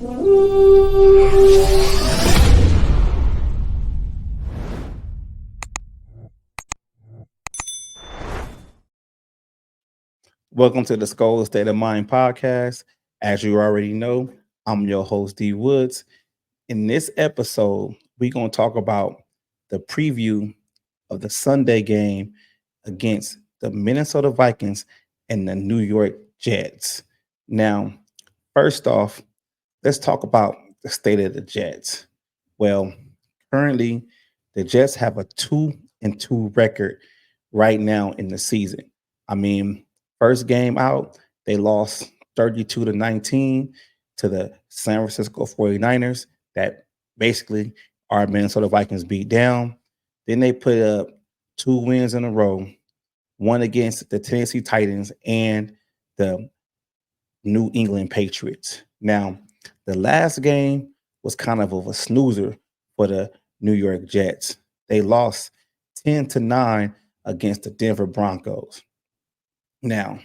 Welcome to the Skol State of Mind podcast. As you already know, I'm your host, D Woods. In this episode, we're going to talk about the preview of the Sunday game against the Minnesota Vikings and the New York Jets. Now, first off, let's talk about the state of the Jets. Well, currently, the Jets have a 2-2 record right now in the season. I mean, first game out, they lost 32-19 to the San Francisco 49ers that basically our Minnesota Vikings beat down. Then they put up 2 wins in a row, one against the Tennessee Titans and the New England Patriots. Now, the last game was kind of a snoozer for the New York Jets. They lost 10-9 against the Denver Broncos. Now,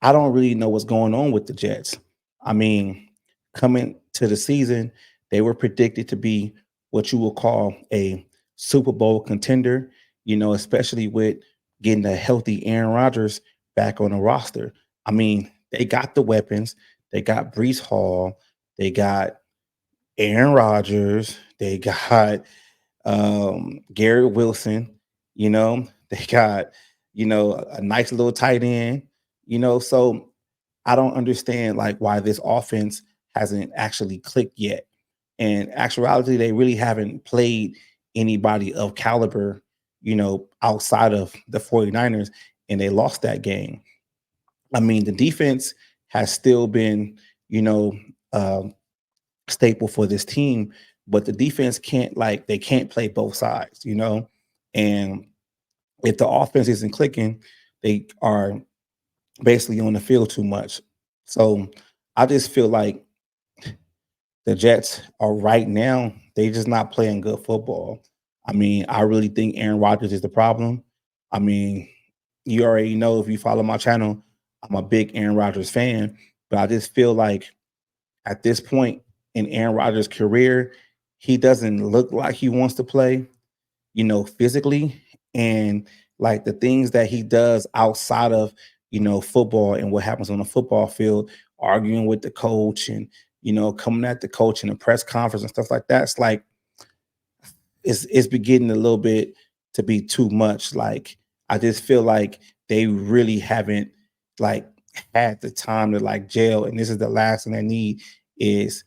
I don't really know what's going on with the Jets. I mean, coming to the season, they were predicted to be what you would call a Super Bowl contender, especially with getting a healthy Aaron Rodgers back on the roster. I mean, they got the weapons. They got Brees Hall. They got Aaron Rodgers. They got Garrett Wilson. They got, a nice little tight end. So I don't understand like why this offense hasn't actually clicked yet. And actuality, they really haven't played anybody of caliber, outside of the 49ers, and they lost that game. I mean, the defense has still been, staple for this team, but the defense they can't play both sides. And if the offense isn't clicking, they are basically on the field too much. So I just feel like the Jets are right now, they just not playing good football. I mean, I really think Aaron Rodgers is the problem. I mean, you already know if you follow my channel, I'm a big Aaron Rodgers fan, but I just feel like at this point in Aaron Rodgers' career, he doesn't look like he wants to play, physically. And like the things that he does outside of, football and what happens on the football field, arguing with the coach and, coming at the coach in a press conference and stuff like that. It's like, it's beginning a little bit to be too much. Like, I just feel like they really haven't like had the time to like jail. And this is the last thing they need is,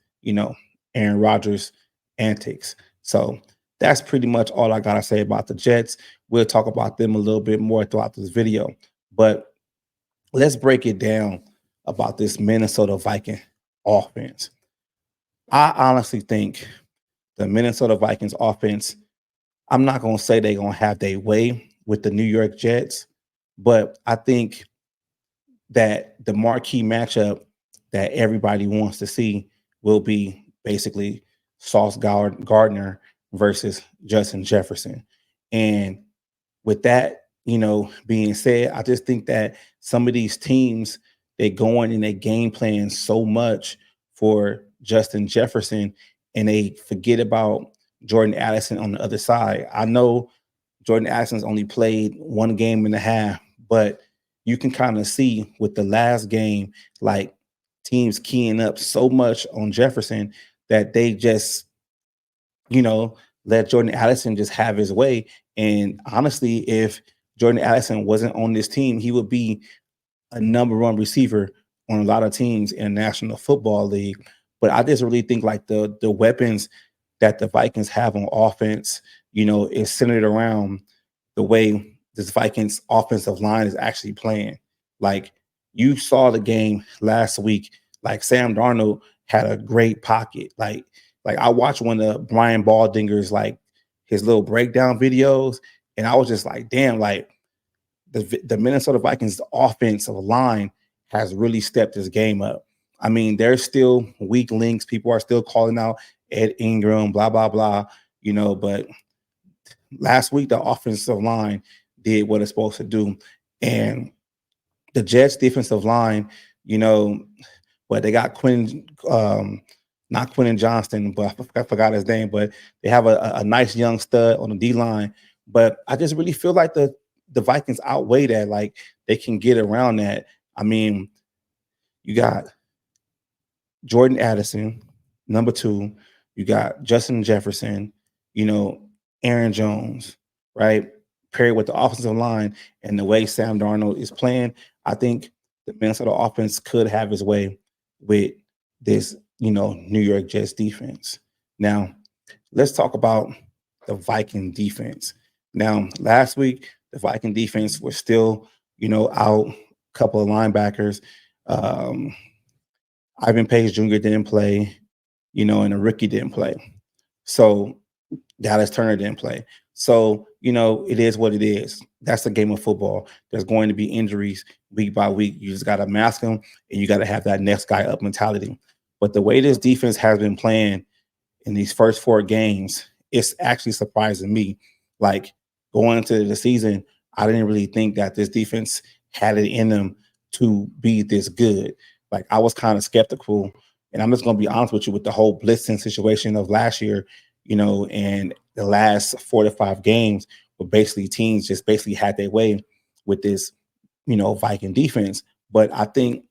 Aaron Rodgers antics. So that's pretty much all I gotta say about the Jets. We'll talk about them a little bit more throughout this video. But let's break it down about this Minnesota Viking offense. I honestly think the Minnesota Vikings offense, I'm not going to say they're going to have their way with the New York Jets, but I think that the marquee matchup that everybody wants to see will be basically Sauce Gardner versus Justin Jefferson. And with that, being said, I just think that some of these teams, they go in and they game plan so much for Justin Jefferson and they forget about Jordan Addison on the other side. I know Jordan Addison's only played 1.5 games, but you can kind of see with the last game, like teams keying up so much on Jefferson that they just, let Jordan Addison just have his way. And honestly, if Jordan Addison wasn't on this team, he would be a number one receiver on a lot of teams in the National Football League. But I just really think like the weapons that the Vikings have on offense, is centered around the way this Vikings offensive line is actually playing. Like you saw the game last week, like Sam Darnold had a great pocket. Like I watched one of Brian Baldinger's like his little breakdown videos, and I was just like, damn, like the Minnesota Vikings offensive line has really stepped this game up. I mean, there's still weak links. People are still calling out Ed Ingram, blah, blah, blah, but last week the offensive line did what it's supposed to do. And the Jets defensive line, but they got Quinn not Quentin Johnston, but I forgot his name. But they have a nice young stud on the D line. But I just really feel like the Vikings outweigh that. Like they can get around that. I mean, you got Jordan Addison, number two. You got Justin Jefferson, you know, Aaron Jones, right? Paired with the offensive line and the way Sam Darnold is playing, I think the Minnesota offense could have his way with this, New York Jets defense. Now, let's talk about the Viking defense. Now, last week, the Viking defense was still, out a couple of linebackers. Um, Ivan Pace Jr. didn't play, and a rookie didn't play. So Dallas Turner didn't play. So, it is what it is. That's the game of football. There's going to be injuries week by week. You just got to mask them and you got to have that next guy up mentality. But the way this defense has been playing in these first four games, it's actually surprising me. Like going into the season, I didn't really think that this defense had it in them to be this good. Like I was kind of skeptical, and I'm just going to be honest with you with the whole blitzing situation of last year, and the last 4 to 5 games, where basically teams just basically had their way with this, Viking defense. But I think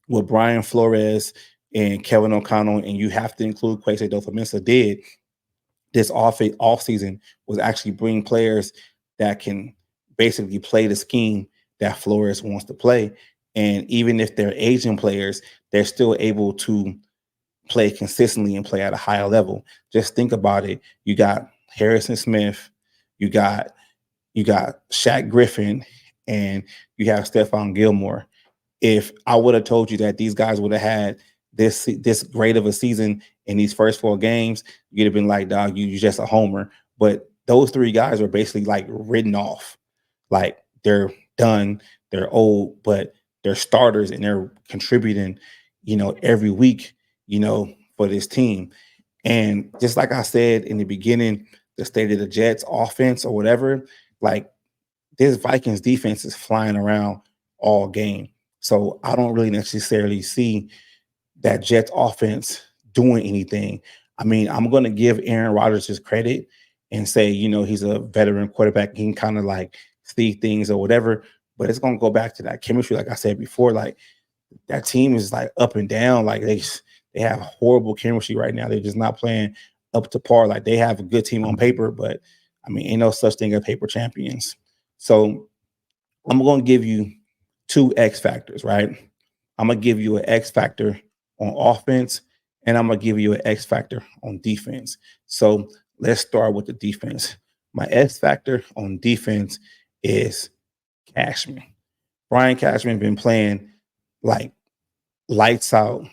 what Brian Flores and Kevin O'Connell, and you have to include Kwesi Adofo-Mensah did this off season was actually bring players that can basically play the scheme that Flores wants to play. And even if they're Asian players, they're still able to play consistently and play at a higher level. Just think about it. You got Harrison Smith, you got Shaq Griffin, and you have Stephon Gilmore. If I would have told you that these guys would have had this great of a season in these first 4 games, you'd have been like, dog, you're just a homer. But those 3 guys were basically like written off. Like they're done, they're old, but they're starters and they're contributing, every week, for this team. And just like I said in the beginning, the state of the Jets offense or whatever, like this Vikings defense is flying around all game. So I don't really necessarily see that Jets offense doing anything. I mean, I'm going to give Aaron Rodgers his credit and say, he's a veteran quarterback. He can kind of like see things or whatever. But it's going to go back to that chemistry, like I said before. Like that team is like up and down. Like they have horrible chemistry right now. They're just not playing up to par. Like they have a good team on paper, but I mean, ain't no such thing as paper champions. So I'm going to give you 2 X factors, right? I'm going to give you an X factor on offense, and I'm going to give you an X factor on defense. So let's start with the defense. My X factor on defense is Cashman. Brian Cashman been playing like lights out,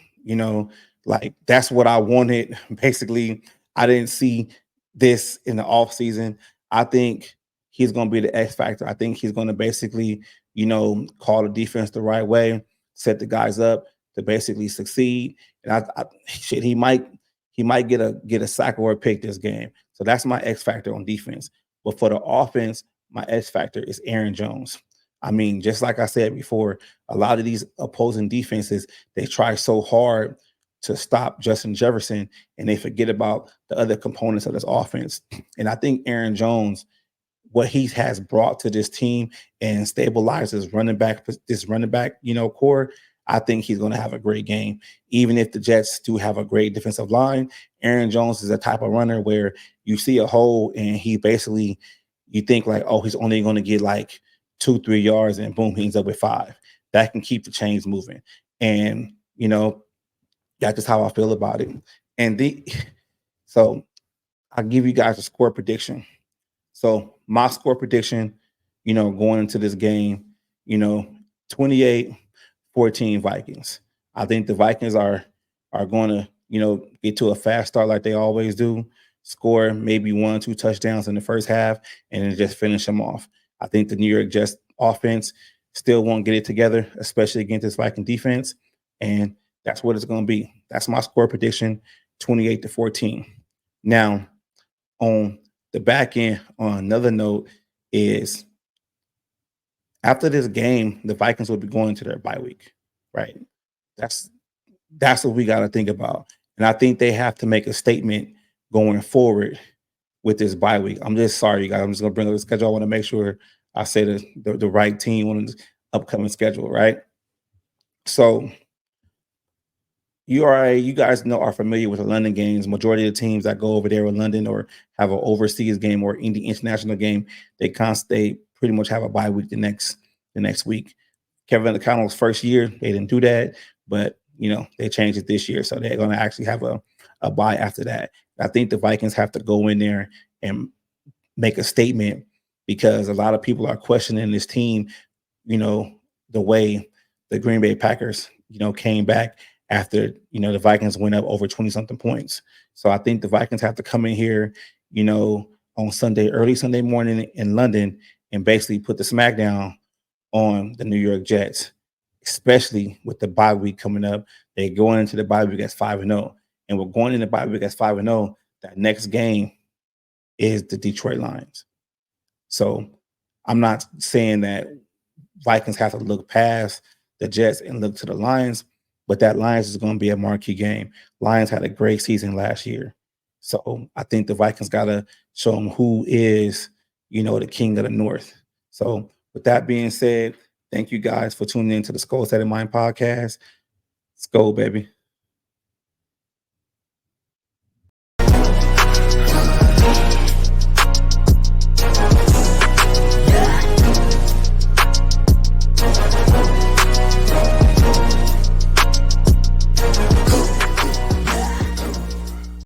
like that's what I wanted. Basically, I didn't see this in the off season. I think he's going to be the X factor. I think he's going to basically, call the defense the right way, set the guys up to basically succeed. And shit, he might get a sack or a pick this game. So that's my X factor on defense. But for the offense, my X factor is Aaron Jones. I mean, just like I said before, a lot of these opposing defenses, they try so hard to stop Justin Jefferson and they forget about the other components of this offense. And I think Aaron Jones, what he has brought to this team and stabilizes this running back, core, I think he's going to have a great game. Even if the Jets do have a great defensive line, Aaron Jones is a type of runner where you see a hole and he basically, you think like, oh, he's only going to get like 2-3 yards and boom, he ends up with 5. That can keep the chains moving. And, that's just how I feel about it. And so I'll give you guys a score prediction. So my score prediction, going into this game, 28-14 Vikings. I think the Vikings are going to, get to a fast start like they always do, score maybe 1 or 2 touchdowns in the first half, and then just finish them off. I think the New York Jets offense still won't get it together, especially against this Viking defense. And that's what it's going to be. That's my score prediction, 28-14. Now, on the back end, on another note, is after this game, the Vikings will be going to their bye week, right? That's that's what we got to think about. And I think they have to make a statement going forward with this bye week. I'm just sorry, you guys. I'm just gonna bring up the schedule. I want to make sure I say the right team on the upcoming schedule, right? So you guys know are familiar with the London games. Majority of the teams that go over there in London or have an overseas game or any international game, they pretty much have a bye week the next week. Kevin McConnell's first year, they didn't do that, but they changed it this year, so they're going to actually have a bye after that. I think the Vikings have to go in there and make a statement because a lot of people are questioning this team, you know, the way the Green Bay Packers, came back after, the Vikings went up over 20 something points. So I think the Vikings have to come in here, on early Sunday morning in London and basically put the smackdown on the New York Jets, especially with the bye week coming up. They going into the bye week as 5-0. And we're going into the bye week as 5-0. That next game is the Detroit Lions. So I'm not saying that Vikings have to look past the Jets and look to the Lions, but that Lions is going to be a marquee game. Lions had a great season last year. So I think the Vikings got to show them who is, the king of the North. So with that being said, thank you guys for tuning in to the Skol State of Mind podcast. Skol, baby.